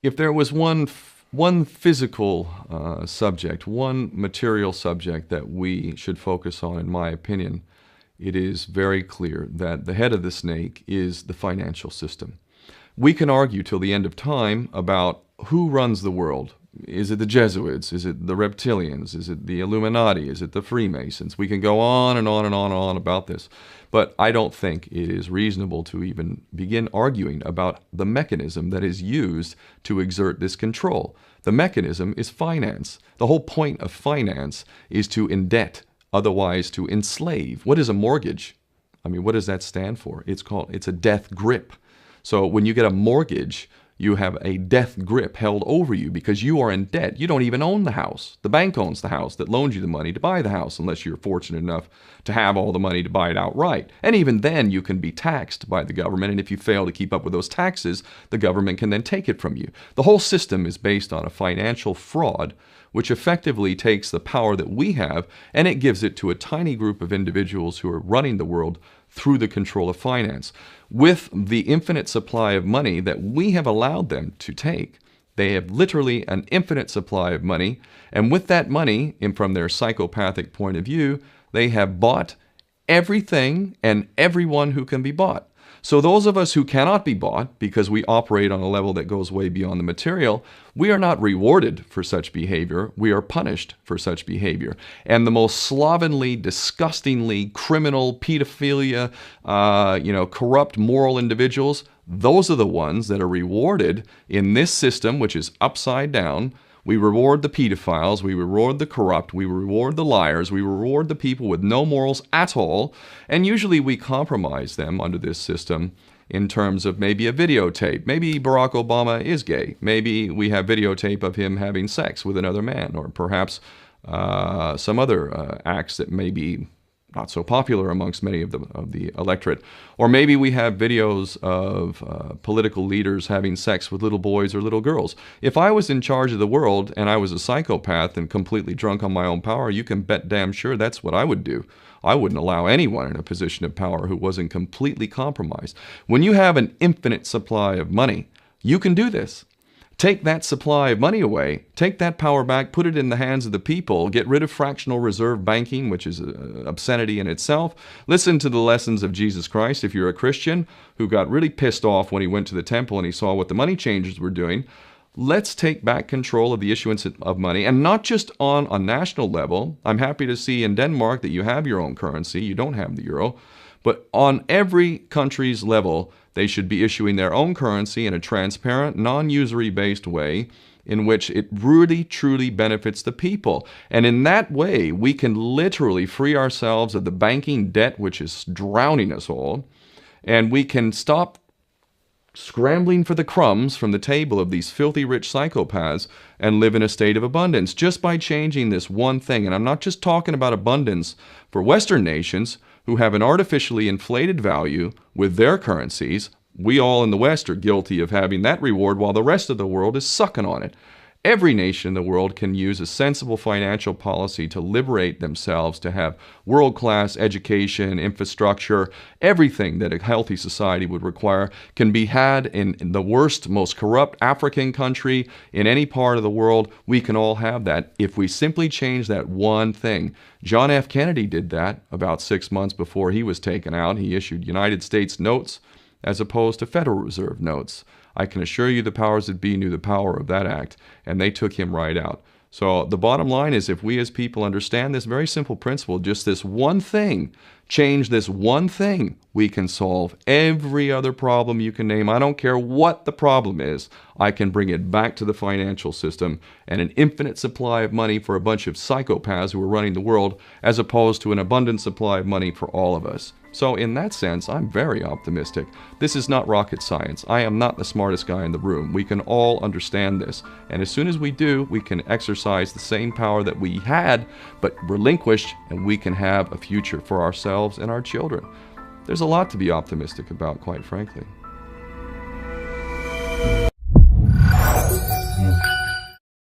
If there was one physical subject, one material subject that we should focus on, in my opinion, it is very clear that the head of the snake is the financial system. We can argue till the end of time about who runs the world. Is it the Jesuits? Is it the reptilians? Is it the Illuminati? Is it the Freemasons? We can go on and on and on and on about this. But I don't think it is reasonable to even begin arguing about the mechanism that is used to exert this control. The mechanism is finance. The whole point of finance is to indebt, otherwise to enslave. What is a mortgage? I mean, what does that stand for? It's a death grip. So when you get a mortgage, you have a death grip held over you because you are in debt. You don't even own the house. The bank owns the house that loaned you the money to buy the house, unless you're fortunate enough to have all the money to buy it outright. And even then, you can be taxed by the government, and if you fail to keep up with those taxes, the government can then take it from you. The whole system is based on a financial fraud, which effectively takes the power that we have and it gives it to a tiny group of individuals who are running the world through the control of finance. With the infinite supply of money that we have allowed them to take, they have literally an infinite supply of money, and with that money, and from their psychopathic point of view, they have bought everything and everyone who can be bought. So those of us who cannot be bought, because we operate on a level that goes way beyond the material, we are not rewarded for such behavior. We are punished for such behavior. And the most slovenly, disgustingly criminal, pedophilia, corrupt moral individuals, those are the ones that are rewarded in this system, which is upside down. We reward the pedophiles, we reward the corrupt, we reward the liars, we reward the people with no morals at all, and usually we compromise them under this system in terms of maybe a videotape. Maybe Barack Obama is gay. Maybe we have videotape of him having sex with another man, or perhaps some other acts that may be not so popular amongst many of the electorate. Or maybe we have videos of political leaders having sex with little boys or little girls. If I was in charge of the world and I was a psychopath and completely drunk on my own power, you can bet damn sure that's what I would do. I wouldn't allow anyone in a position of power who wasn't completely compromised. When you have an infinite supply of money, you can do this. Take that supply of money away, take that power back, put it in the hands of the people, get rid of fractional reserve banking, which is an obscenity in itself. Listen to the lessons of Jesus Christ. If you're a Christian who got really pissed off when he went to the temple and he saw what the money changers were doing, let's take back control of the issuance of money, and not just on a national level. I'm happy to see in Denmark that you have your own currency. You don't have the euro. But on every country's level, they should be issuing their own currency in a transparent, non-usury based way in which it really, truly benefits the people. And in that way, we can literally free ourselves of the banking debt which is drowning us all, and we can stop scrambling for the crumbs from the table of these filthy rich psychopaths and live in a state of abundance just by changing this one thing. And I'm not just talking about abundance for Western nations who have an artificially inflated value with their currencies. We all in the West are guilty of having that reward while the rest of the world is sucking on it. Every nation in the world can use a sensible financial policy to liberate themselves, to have world-class education, infrastructure. Everything that a healthy society would require can be had in the worst, most corrupt African country, in any part of the world. We can all have that if we simply change that one thing. John F. Kennedy did that about 6 months before he was taken out. He issued United States notes as opposed to Federal Reserve notes. I can assure you the powers that be knew the power of that act, and they took him right out. So the bottom line is, if we as people understand this very simple principle, just this one thing, change this one thing, we can solve every other problem you can name. I don't care what the problem is. I can bring it back to the financial system and an infinite supply of money for a bunch of psychopaths who are running the world, as opposed to an abundant supply of money for all of us. So in that sense, I'm very optimistic. This is not rocket science. I am not the smartest guy in the room. We can all understand this. And as soon as we do, we can exercise the same power that we had, but relinquished, and we can have a future for ourselves and our children. There's a lot to be optimistic about, quite frankly.